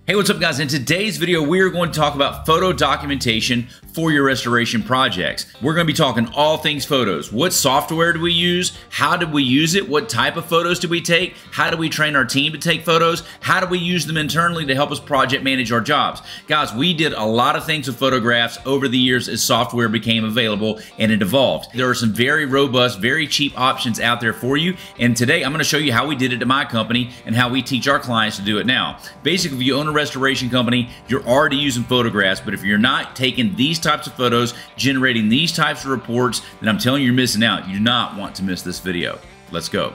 Hey, what's up guys? In today's video, we are going to talk about photo documentation for your restoration projects. We're going to be talking all things photos. What software do we use? How did we use it? What type of photos do we take? How do we train our team to take photos? How do we use them internally to help us project manage our jobs? Guys, we did a lot of things with photographs over the years as software became available and it evolved. There are some very robust, very cheap options out there for you. And today I'm going to show you how we did it at my company and how we teach our clients to do it now. Basically, if you own a restoration company, you're already using photographs, but if you're not taking these types of photos, generating these types of reports, then I'm telling you, you're missing out. You do not want to miss this video. Let's go.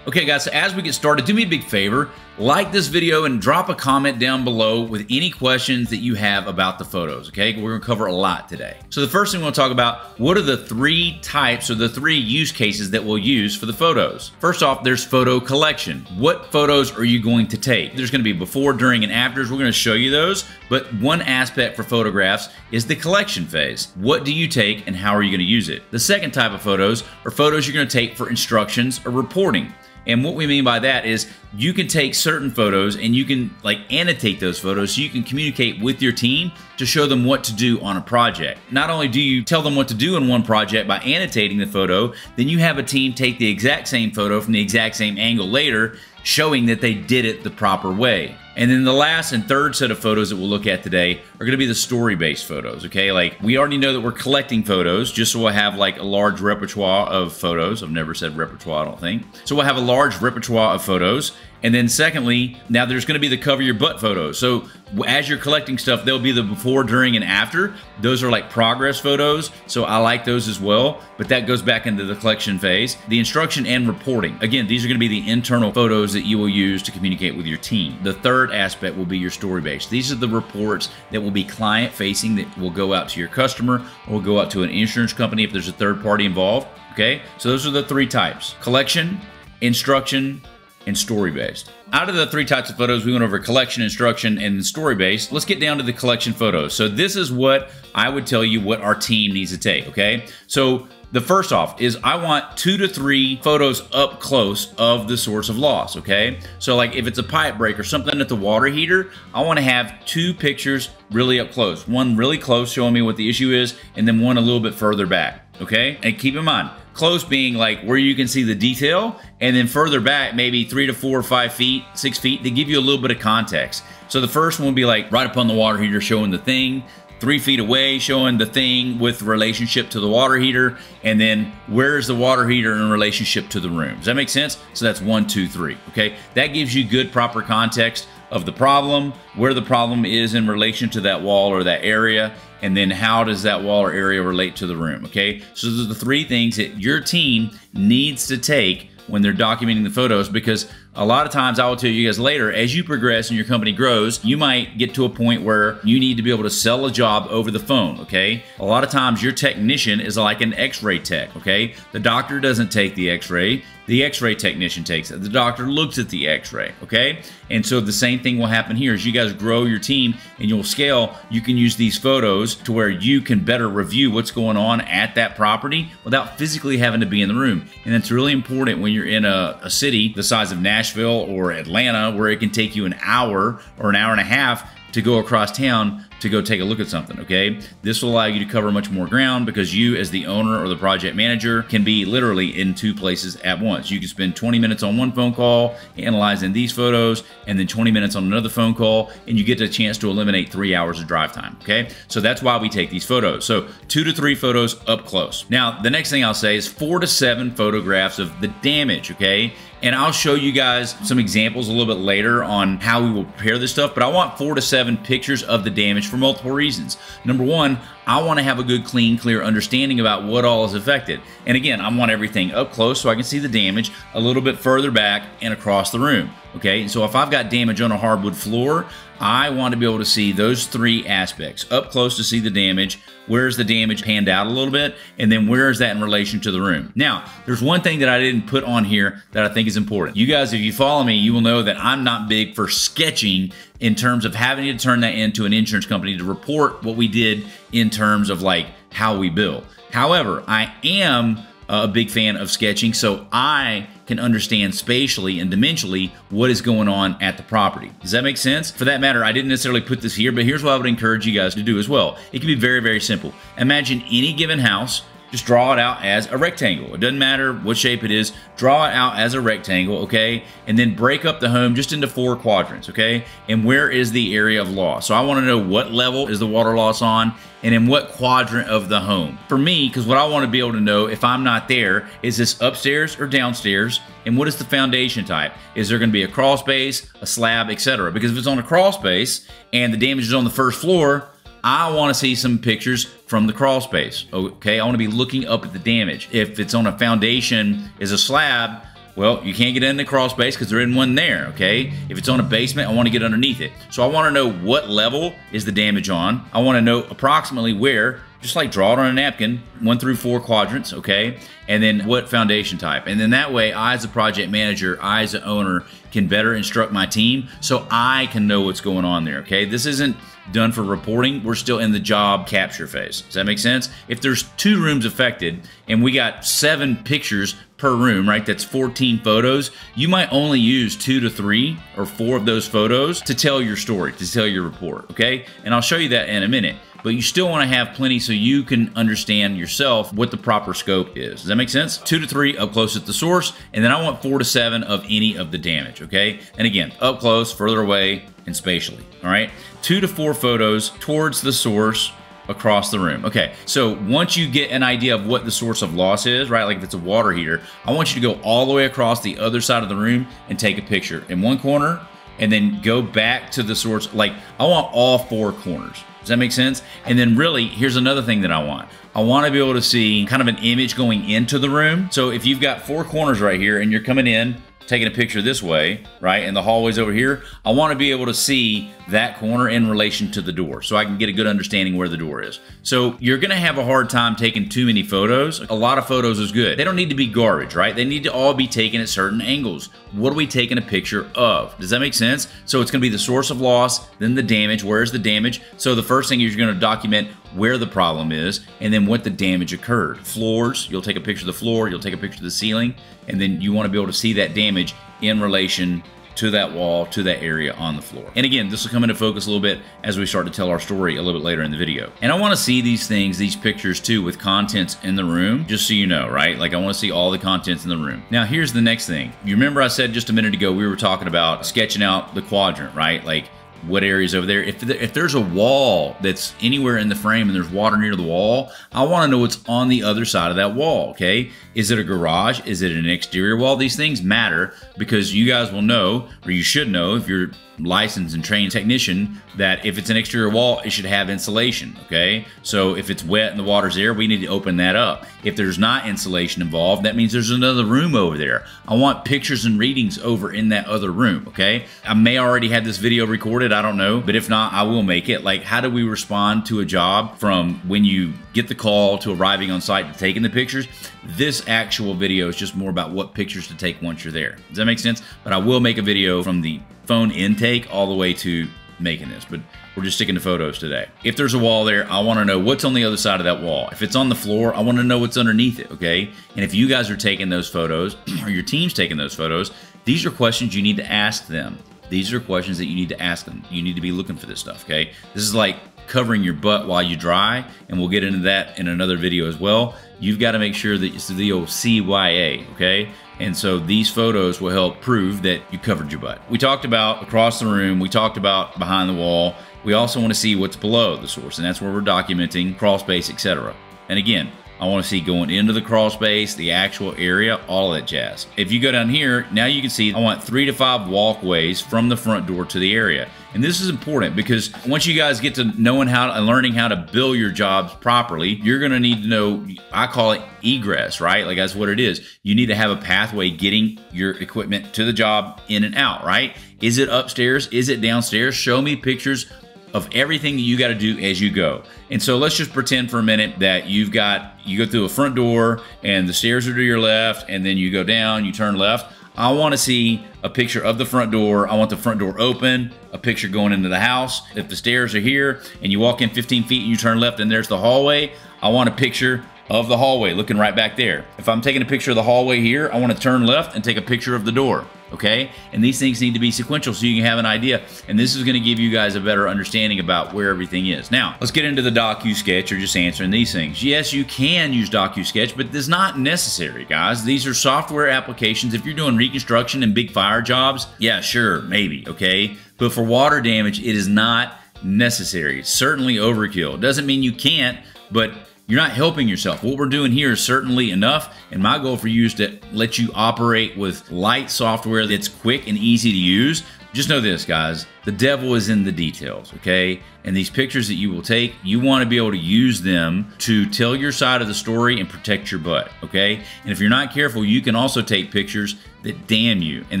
Okay guys, so as we get started, do me a big favor, like this video and drop a comment down below with any questions that you have about the photos, okay? We're gonna cover a lot today. So the first thing we'll talk about, what are the three types or the three use cases that we'll use for the photos? First off, there's photo collection. What photos are you going to take? There's gonna be before, during, and afters. We're gonna show you those, but one aspect for photographs is the collection phase. What do you take and how are you gonna use it? The second type of photos are photos you're gonna take for instructions or reporting. And what we mean by that is you can take certain photos and you can annotate those photos so you can communicate with your team to show them what to do on a project. Not only do you tell them what to do in one project by annotating the photo, then you have a team take the exact same photo from the exact same angle later, showing that they did it the proper way. And then the last and third set of photos that we'll look at today are gonna be the story-based photos, okay? Like, we already know that we're collecting photos, just so we'll have like a large repertoire of photos. I've never said repertoire, I don't think. So we'll have a large repertoire of photos. And then secondly, now there's gonna be the cover your butt photos. So as you're collecting stuff, there'll be the before, during, and after. Those are like progress photos, so I like those as well, but that goes back into the collection phase. The instruction and reporting. Again, these are gonna be the internal photos that you will use to communicate with your team. The third aspect will be your story-based. These are the reports that will be client-facing that will go out to your customer or will go out to an insurance company if there's a third party involved, okay? So those are the three types: collection, instruction, and story-based. Out of the three types of photos, we went over collection, instruction, and story-based. Let's get down to the collection photos. So this is what I would tell you what our team needs to take, okay? So the first off is I want 2 to 3 photos up close of the source of loss, okay? So like if it's a pipe break or something at the water heater, I wanna have 2 pictures really up close. One really close showing me what the issue is, and then one a little bit further back, okay? And keep in mind, close being like where you can see the detail, and then further back, maybe 3 to 4 or 5 feet, 6 feet, to give you a little bit of context. So the first one will be like right up on the water heater showing the thing, 3 feet away showing the thing with relationship to the water heater, and then where's the water heater in relationship to the room. Does that make sense? So that's 1, 2, 3, okay? That gives you good, proper context of the problem, where the problem is in relation to that wall or that area, and then how does that wall or area relate to the room, okay? So those are the 3 things that your team needs to take when they're documenting the photos, because a lot of times, I will tell you guys later, as you progress and your company grows, you might get to a point where you need to be able to sell a job over the phone, okay? A lot of times your technician is like an x-ray tech, okay? The doctor doesn't take the x-ray, the x-ray technician takes it. The doctor looks at the x-ray, okay? And so the same thing will happen here. As you guys grow your team and you'll scale, you can use these photos to where you can better review what's going on at that property without physically having to be in the room. And it's really important when you're in a city the size of Nashville or Atlanta, where it can take you an hour or an hour and a half to go across town to go take a look at something, okay? This will allow you to cover much more ground because you, as the owner or the project manager, can be literally in 2 places at once. You can spend 20 minutes on one phone call analyzing these photos, and then 20 minutes on another phone call, and you get a chance to eliminate 3 hours of drive time, okay? So that's why we take these photos. So 2 to 3 photos up close. Now, the next thing I'll say is 4 to 7 photographs of the damage, okay? And I'll show you guys some examples a little bit later on how we will prepare this stuff, but I want 4 to 7 pictures of the damage for multiple reasons. Number one, I want to have a good, clean, clear understanding about what all is affected. And again, I want everything up close so I can see the damage, a little bit further back and across the room, okay? So if I've got damage on a hardwood floor, I want to be able to see those 3 aspects. Up close to see the damage, where's the damage panned out a little bit, and then where is that in relation to the room. Now, there's one thing that I didn't put on here that I think is important. You guys, if you follow me, you will know that I'm not big for sketching in terms of having to turn that into an insurance company to report what we did in terms of like how we bill. However, I am a big fan of sketching, so I can understand spatially and dimensionally what is going on at the property. Does that make sense? For that matter, I didn't necessarily put this here, but here's what I would encourage you guys to do as well. It can be very, very simple. Imagine any given house. Just draw it out as a rectangle. It doesn't matter what shape it is. Draw it out as a rectangle, okay? And then break up the home just into 4 quadrants, okay? And where is the area of loss? So I want to know what level is the water loss on and in what quadrant of the home. For me, because what I want to be able to know if I'm not there, is this upstairs or downstairs? And what is the foundation type? Is there going to be a crawl space, a slab, etc.? Because if it's on a crawl space and the damage is on the first floor, I want to see some pictures from the crawl space, okay? I want to be looking up at the damage. If it's on a foundation is a slab, well, you can't get in the crawl space because there isn't one there, okay? If it's on a basement, I want to get underneath it. So I want to know what level is the damage on. I want to know approximately where, just like draw it on a napkin, 1 through 4 quadrants, okay? And then what foundation type. And then that way, I as a project manager, I as an owner, can better instruct my team so I can know what's going on there, okay? This isn't done for reporting. We're still in the job capture phase. Does that make sense? If there's 2 rooms affected and we got 7 pictures per room, right? That's 14 photos. You might only use 2 to 3 or 4 of those photos to tell your story, to tell your report, okay? And I'll show you that in a minute. But you still want to have plenty so you can understand yourself what the proper scope is. Does that make sense? 2 to 3 up close at the source, and then I want 4 to 7 of any of the damage, okay? And again, up close, further away, and spatially, all right? 2 to 4 photos towards the source across the room. Okay, so once you get an idea of what the source of loss is, right, like if it's a water heater, I want you to go all the way across the other side of the room and take a picture in one corner, and then go back to the source. Like, I want all 4 corners. Does that make sense? And then really, here's another thing that I want. I want to be able to see kind of an image going into the room. So if you've got 4 corners right here and you're coming in, taking a picture this way, right, and the hallway's over here, I want to be able to see that corner in relation to the door so I can get a good understanding where the door is. So you're going to have a hard time taking too many photos. A lot of photos is good. They don't need to be garbage, right? They need to all be taken at certain angles. What are we taking a picture of? Does that make sense? So it's going to be the source of loss, then the damage. Where's the damage? So the first thing is you're going to document where the problem is and then what the damage occurred. Floors, you'll take a picture of the floor, you'll take a picture of the ceiling, and then you want to be able to see that damage in relation to that wall, to that area on the floor. And again, this will come into focus a little bit as we start to tell our story a little bit later in the video. And I want to see these things, these pictures too, with contents in the room, just so you know, right? Like, I want to see all the contents in the room. Now, here's the next thing. You remember I said just a minute ago, we were talking about sketching out the quadrant, right? Like, what areas over there. If there's a wall that's anywhere in the frame and there's water near the wall, I want to know what's on the other side of that wall, okay? Is it a garage? Is it an exterior wall? These things matter because you guys will know, or you should know if you're licensed and trained technician, that if it's an exterior wall, it should have insulation, okay? So if it's wet and the water's there, we need to open that up. If there's not insulation involved, that means there's another room over there. I want pictures and readings over in that other room, okay? I may already have this video recorded, I don't know, but if not, I will make it. Like, how do we respond to a job from when you get the call to arriving on site to taking the pictures? This actual video is just more about what pictures to take once you're there. Does that make sense? But I will make a video from the phone intake all the way to making this, but we're just sticking to photos today. If there's a wall there, I want to know what's on the other side of that wall. If it's on the floor, I want to know what's underneath it, okay? And if you guys are taking those photos, or your team's taking those photos, these are questions you need to ask them. These are questions that you need to ask them. You need to be looking for this stuff, okay? This is like covering your butt while you dry, and we'll get into that in another video as well. You've got to make sure that it's the old CYA, okay? And so these photos will help prove that you covered your butt. We talked about across the room, we talked about behind the wall. We also want to see what's below the source, and that's where we're documenting crawl space, etc. And again, I want to see going into the crawl space, the actual area, all of that jazz. If you go down here, now you can see I want 3 to 5 walkways from the front door to the area. And this is important because once you guys get to knowing how and learning how to bill your jobs properly, you're going to need to know, I call it egress, right? Like, that's what it is. You need to have a pathway getting your equipment to the job in and out, right? Is it upstairs? Is it downstairs? Show me pictures of everything that you got to do as you go. And so let's just pretend for a minute that you go through a front door and the stairs are to your left, and then you go down, you turn left. I want to see a picture of the front door. I want the front door open, a picture going into the house. If the stairs are here and you walk in 15 feet and you turn left and there's the hallway, I want a picture of the hallway, looking right back there. If I'm taking a picture of the hallway here, I want to turn left and take a picture of the door, okay? And these things need to be sequential so you can have an idea, and this is going to give you guys a better understanding about where everything is. Now, let's get into the DocuSketch, or just answering these things. Yes, you can use DocuSketch, but it's not necessary, guys. These are software applications. If you're doing reconstruction and big fire jobs, yeah, sure, maybe, okay? But for water damage, it is not necessary. It's certainly overkill. It doesn't mean you can't, but you're not helping yourself. What we're doing here is certainly enough, and my goal for you is to let you operate with light software that's quick and easy to use. Just know this, guys, the devil is in the details, okay? And these pictures that you will take, you want to be able to use them to tell your side of the story and protect your butt, okay? And if you're not careful, you can also take pictures that damn you, and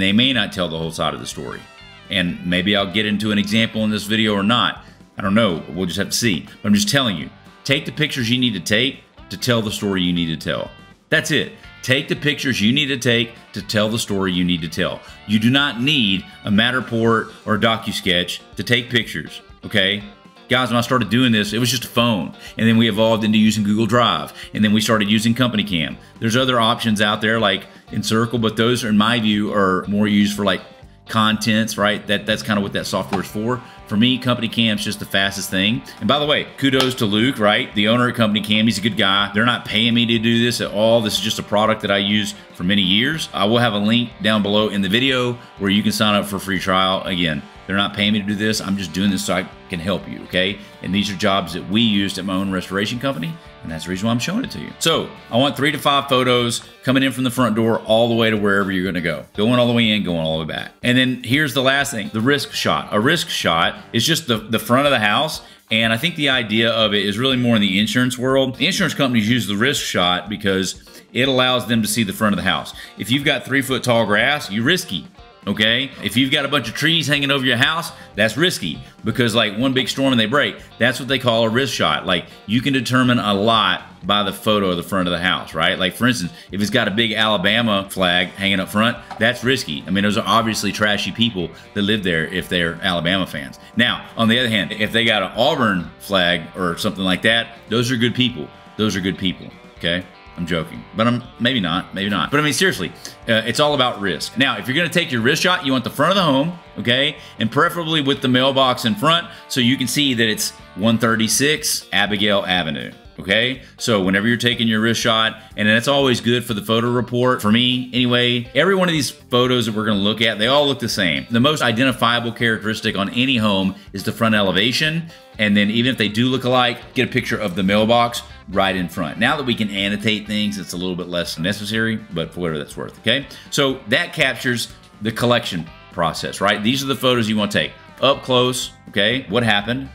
they may not tell the whole side of the story. And maybe I'll get into an example in this video or not. I don't know. We'll just have to see. But I'm just telling you, take the pictures you need to take to tell the story you need to tell. That's it. Take the pictures you need to take to tell the story you need to tell. You do not need a Matterport or a DocuSketch to take pictures, okay? Guys, when I started doing this, it was just a phone. And then we evolved into using Google Drive. And then we started using Company Cam. There's other options out there like Encircle, but those, in my view, are more used for like contents, right? That's kind of what that software is for. For me, Company Cam's just the fastest thing. And by the way, kudos to Luke, right? The owner at Company Cam, he's a good guy. They're not paying me to do this at all. This is just a product that I use for many years. I will have a link down below in the video where you can sign up for a free trial. Again, they're not paying me to do this. I'm just doing this so I can help you, okay? And these are jobs that we used at my own restoration company, and that's the reason why I'm showing it to you. So I want 3 to 5 photos coming in from the front door all the way to wherever you're gonna go. Going all the way in, going all the way back. And then here's the last thing, the risk shot. A risk shot is just the front of the house, and I think the idea of it is really more in the insurance world. The insurance companies use the risk shot because it allows them to see the front of the house. If you've got 3-foot tall grass, you're risky. Okay, if you've got a bunch of trees hanging over your house, that's risky because like one big storm and they break. That's what they call a risk shot. Like you can determine a lot by the photo of the front of the house, right? Like for instance, if it's got a big Alabama flag hanging up front, that's risky. I mean, those are obviously trashy people that live there if they're Alabama fans. Now, on the other hand, if they got an Auburn flag or something like that, those are good people. Those are good people, okay? I'm joking, but maybe not. But I mean, seriously, it's all about risk. Now, if you're gonna take your risk shot, you want the front of the home, okay? And preferably with the mailbox in front so you can see that it's 136 Abigail Avenue, okay? So whenever you're taking your risk shot, and that's always good for the photo report, for me anyway, every one of these photos that we're gonna look at, they all look the same. The most identifiable characteristic on any home is the front elevation, and then even if they do look alike, get a picture of the mailbox right in front. Now that we can annotate things, it's a little bit less necessary, but for whatever that's worth, okay? So that captures the collection process, right? These are the photos you want to take. Up close, okay? What happened?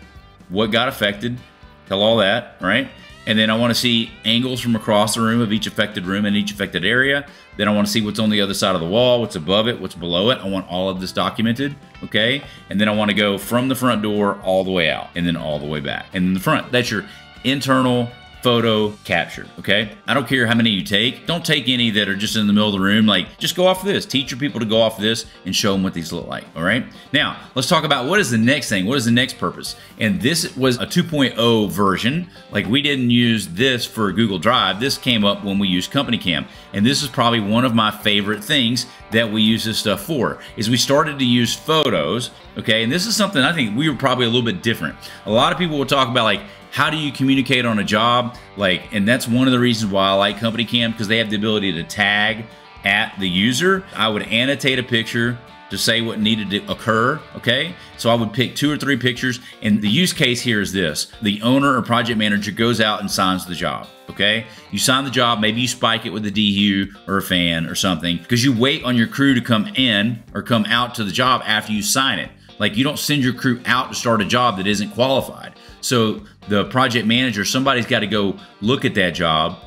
What got affected? Tell all that, right? And then I want to see angles from across the room of each affected room and each affected area. Then I want to see what's on the other side of the wall, what's above it, what's below it. I want all of this documented, okay? And then I want to go from the front door all the way out and then all the way back. And then the front, that's your internal photo capture, okay? I don't care how many you take. Don't take any that are just in the middle of the room. Like, just go off of this. Teach your people to go off of this and show them what these look like, all right? Now, let's talk about what is the next thing? What is the next purpose? And this was a 2.0 version. Like, we didn't use this for Google Drive. This came up when we used Company Cam. And this is probably one of my favorite things that we use this stuff for, is we started to use photos, okay? And this is something I think we were probably a little bit different. A lot of people will talk about, like, how do you communicate on a job? Like, and that's one of the reasons why I like Company Cam, because they have the ability to tag at the user. I would annotate a picture to say what needed to occur, okay? So I would pick 2 or 3 pictures, and the use case here is this. The owner or project manager goes out and signs the job, okay? You sign the job, maybe you spike it with a DHU or a fan or something, because you wait on your crew to come in or come out to the job after you sign it. Like, you don't send your crew out to start a job that isn't qualified. So the project manager, somebody's got to go look at that job,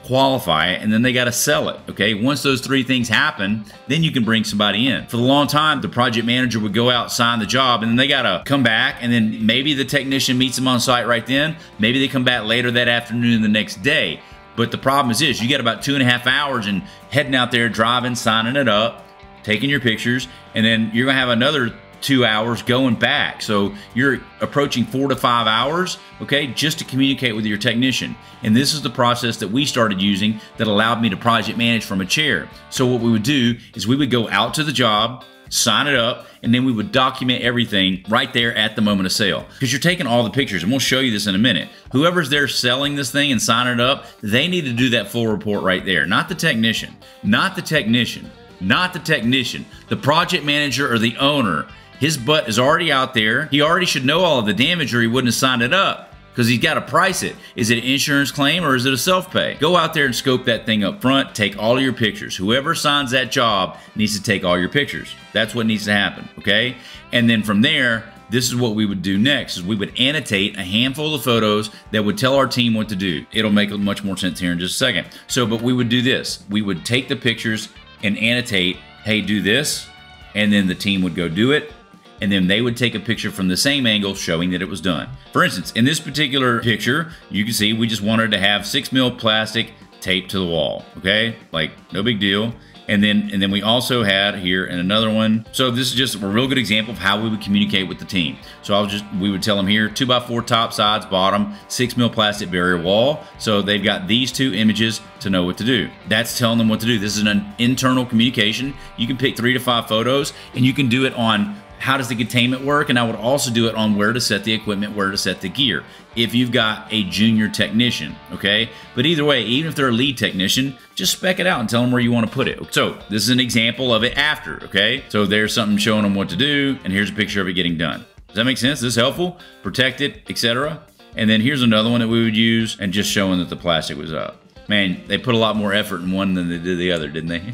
qualify it, and then they got to sell it, okay? Once those 3 things happen, then you can bring somebody in. For a long time, the project manager would go out, sign the job, and then they got to come back, and then maybe the technician meets them on site right then. Maybe they come back later that afternoon the next day. But the problem is this, you got about 2.5 hours and heading out there, driving, signing it up, taking your pictures, and then you're gonna have another 2 hours going back. So you're approaching 4 to 5 hours, okay, just to communicate with your technician. And this is the process that we started using that allowed me to project manage from a chair. So what we would do is we would go out to the job, sign it up, and then we would document everything right there at the moment of sale. Because you're taking all the pictures, and we'll show you this in a minute. Whoever's there selling this thing and signing it up, they need to do that full report right there. Not the technician, not the technician, not the technician. The project manager or the owner, his butt is already out there. He already should know all of the damage or he wouldn't have signed it up. Because he's got to price it. Is it an insurance claim or is it a self-pay? Go out there and scope that thing up front. Take all of your pictures. Whoever signs that job needs to take all your pictures. That's what needs to happen, okay? And then from there, this is what we would do next, is we would annotate a handful of photos that would tell our team what to do. It'll make much more sense here in just a second. So, but we would do this. We would take the pictures and annotate, hey, do this, and then the team would go do it. And then they would take a picture from the same angle showing that it was done. For instance, in this particular picture, you can see we just wanted to have 6mm plastic taped to the wall, okay? Like, no big deal. And then we also had here in another one. So this is just a real good example of how we would communicate with the team. So we would tell them here, 2x4 top, sides, bottom, 6mm plastic barrier wall. So they've got these two images to know what to do. That's telling them what to do. This is an internal communication. You can pick 3 to 5 photos, and you can do it on how does the containment work, and I would also do it on where to set the equipment, where to set the gear, if you've got a junior technician, okay? But either way, even if they're a lead technician, just spec it out and tell them where you want to put it. So this is an example of it after, okay? So there's something showing them what to do, and here's a picture of it getting done. Does that make sense? Is this helpful? Protect it, etc. And then here's another one that we would use, and just showing that the plastic was up. Man, they put a lot more effort in one than they did the other, didn't they?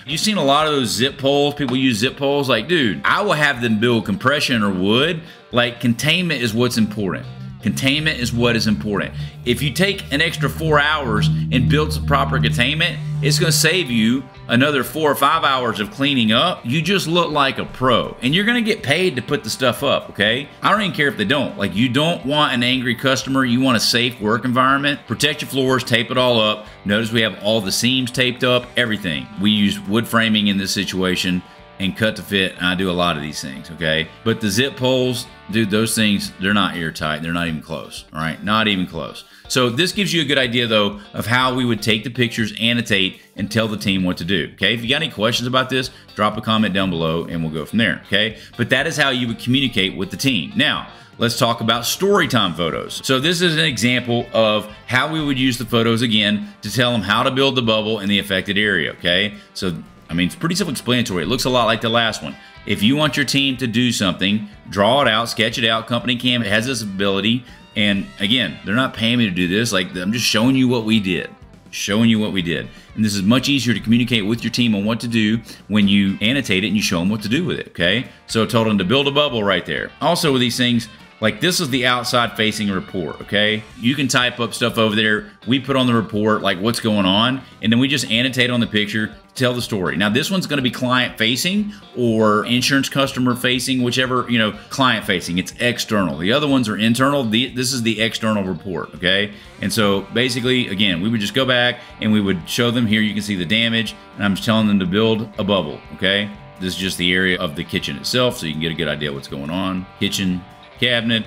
You've seen a lot of those zip poles. People use zip poles. Like, dude, I will have them build compression or wood. Like, containment is what's important. Containment is what is important. If you take an extra 4 hours and build some proper containment, it's going to save you another 4 or 5 hours of cleaning up. You just look like a pro, and you're going to get paid to put the stuff up, okay? I don't even care if they don't. Like, you don't want an angry customer. You want a safe work environment. Protect your floors, tape it all up. Notice we have all the seams taped up, everything. We use wood framing in this situation and cut to fit, and I do a lot of these things, okay? But the zip poles, dude, those things, they're not airtight. They're not even close, all right? Not even close. So this gives you a good idea, though, of how we would take the pictures, annotate, and tell the team what to do, okay? If you got any questions about this, drop a comment down below, and we'll go from there, okay? But that is how you would communicate with the team. Now, let's talk about story time photos. So this is an example of how we would use the photos, again, to tell them how to build the bubble in the affected area, okay? So, I mean, it's pretty self-explanatory. It looks a lot like the last one. If you want your team to do something, draw it out, sketch it out. Company Cam has this ability. And again, they're not paying me to do this. Like, I'm just showing you what we did. Showing you what we did. And this is much easier to communicate with your team on what to do when you annotate it and you show them what to do with it, okay? So I told them to build a bubble right there. Also with these things, like, this is the outside facing report, okay? You can type up stuff over there. We put on the report, like, what's going on, and then we just annotate on the picture to tell the story. Now, this one's gonna be client facing or insurance customer facing, whichever, you know, client facing. It's external. The other ones are internal. This is the external report, okay? And so basically, again, we would just go back and we would show them here. You can see the damage, and I'm just telling them to build a bubble, okay? This is just the area of the kitchen itself, so you can get a good idea what's going on. Kitchen, cabinet,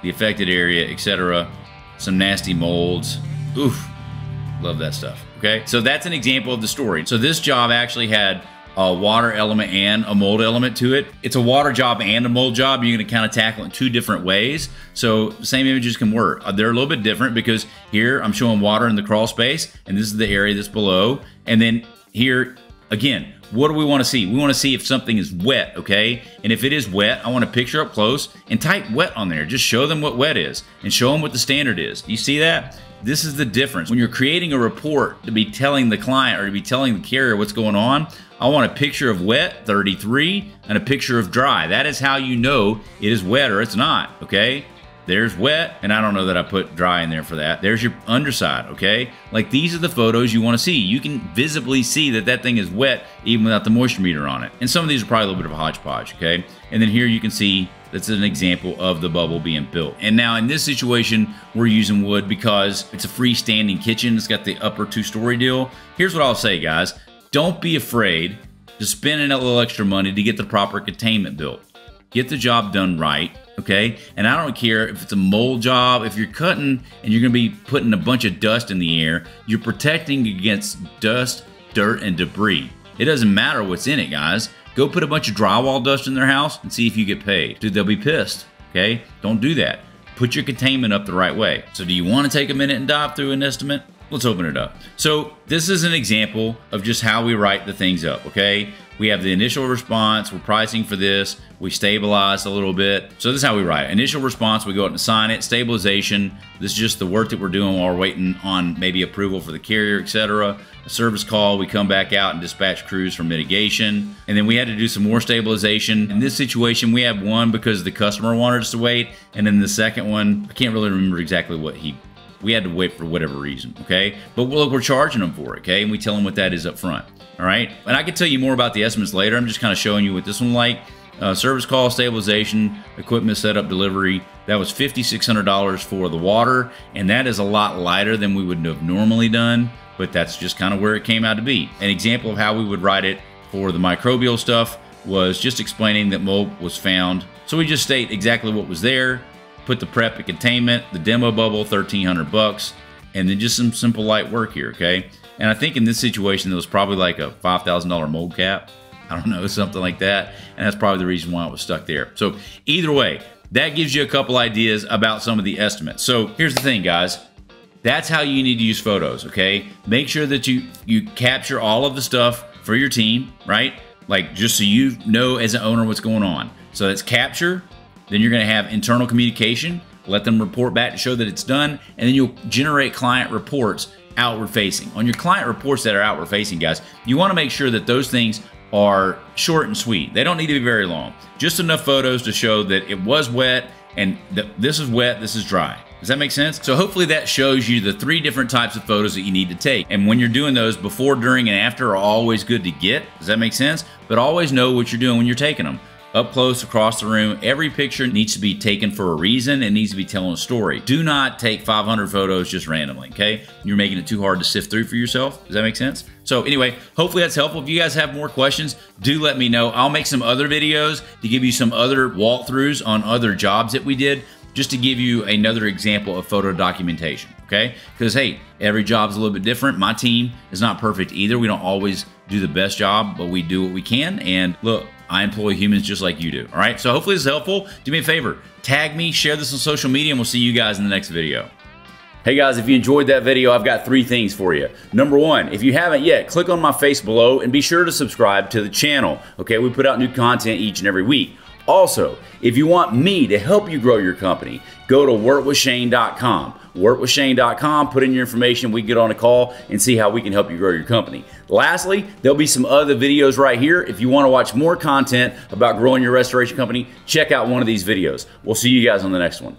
the affected area, etc. Some nasty molds. Oof, love that stuff, okay? So that's an example of the story. So this job actually had a water element and a mold element to it. It's a water job and a mold job. You're gonna kind of tackle it in 2 different ways. So the same images can work. They're a little bit different because here I'm showing water in the crawl space, and this is the area that's below. And then here, again, what do we want to see? We want to see if something is wet, okay? And if it is wet, I want to picture up close and type wet on there. Just show them what wet is and show them what the standard is. You see that? This is the difference. When you're creating a report to be telling the client or to be telling the carrier what's going on, I want a picture of wet, 33, and a picture of dry. That is how you know it is wet or it's not, okay? There's wet, and I don't know that I put dry in there for that. There's your underside, okay? Like, these are the photos you want to see. You can visibly see that that thing is wet even without the moisture meter on it. And some of these are probably a little bit of a hodgepodge, okay? And then here you can see that's an example of the bubble being built. And now in this situation, we're using wood because it's a freestanding kitchen. It's got the upper 2-story deal. Here's what I'll say, guys. Don't be afraid to spending a little extra money to get the proper containment built. Get the job done right, okay? And I don't care if it's a mold job, if you're cutting and you're gonna be putting a bunch of dust in the air, you're protecting against dust, dirt, and debris. It doesn't matter what's in it, guys. Go put a bunch of drywall dust in their house and see if you get paid. Dude, they'll be pissed, okay? Don't do that. Put your containment up the right way. So do you wanna take a minute and dive through an estimate? Let's open it up. So this is an example of just how we write the things up, okay? We have the initial response, we're pricing for this, we stabilize a little bit. So this is how we write it. Initial response, we go out and assign it. Stabilization, this is just the work that we're doing while we're waiting on maybe approval for the carrier, etc. A service call, we come back out and dispatch crews for mitigation. And then we had to do some more stabilization. In this situation, we had one because the customer wanted us to wait. And then the second one, I can't really remember exactly what we had to wait for whatever reason, okay? But look, we're charging them for it, okay? And we tell them what that is up front, all right? And I can tell you more about the estimates later. I'm just kind of showing you what this one like. Service call, stabilization, equipment setup, delivery. That was $5,600 for the water, and that is a lot lighter than we would have normally done, but that's just kind of where it came out to be. An example of how we would write it for the microbial stuff was just explaining that mold was found. So we just state exactly what was there, put the prep and containment, the demo bubble, $1,300, and then just some simple light work here, okay? And I think in this situation, there was probably like a $5,000 mold cap. I don't know, something like that. And that's probably the reason why it was stuck there. So either way, that gives you a couple ideas about some of the estimates. So here's the thing, guys. That's how you need to use photos, okay? Make sure that you capture all of the stuff for your team, right? Like just so you know as an owner what's going on. So that's capture. Then you're gonna have internal communication, let them report back to show that it's done, and then you'll generate client reports outward facing. On your client reports that are outward facing, guys, you wanna make sure that those things are short and sweet. They don't need to be very long. Just enough photos to show that it was wet and this is wet, this is dry. Does that make sense? So hopefully that shows you the 3 different types of photos that you need to take. And when you're doing those, before, during, and after are always good to get. Does that make sense? But always know what you're doing when you're taking them. Up close, across the room. Every picture needs to be taken for a reason. It needs to be telling a story. Do not take 500 photos just randomly, okay? You're making it too hard to sift through for yourself. Does that make sense? So anyway, hopefully that's helpful. If you guys have more questions, do let me know. I'll make some other videos to give you some other walkthroughs on other jobs that we did, just to give you another example of photo documentation, okay? Because hey, every job's a little bit different. My team is not perfect either. We don't always do the best job, but we do what we can. And look, I employ humans just like you do, all right? So hopefully this is helpful. Do me a favor, tag me, share this on social media, and we'll see you guys in the next video. Hey guys, if you enjoyed that video, I've got 3 things for you. Number 1, if you haven't yet, click on my face below and be sure to subscribe to the channel, okay? We put out new content each and every week. Also, if you want me to help you grow your company, go to workwithshane.com. Workwithshane.com, put in your information, we get on a call and see how we can help you grow your company. Lastly, there'll be some other videos right here. If you want to watch more content about growing your restoration company, check out one of these videos. We'll see you guys on the next one.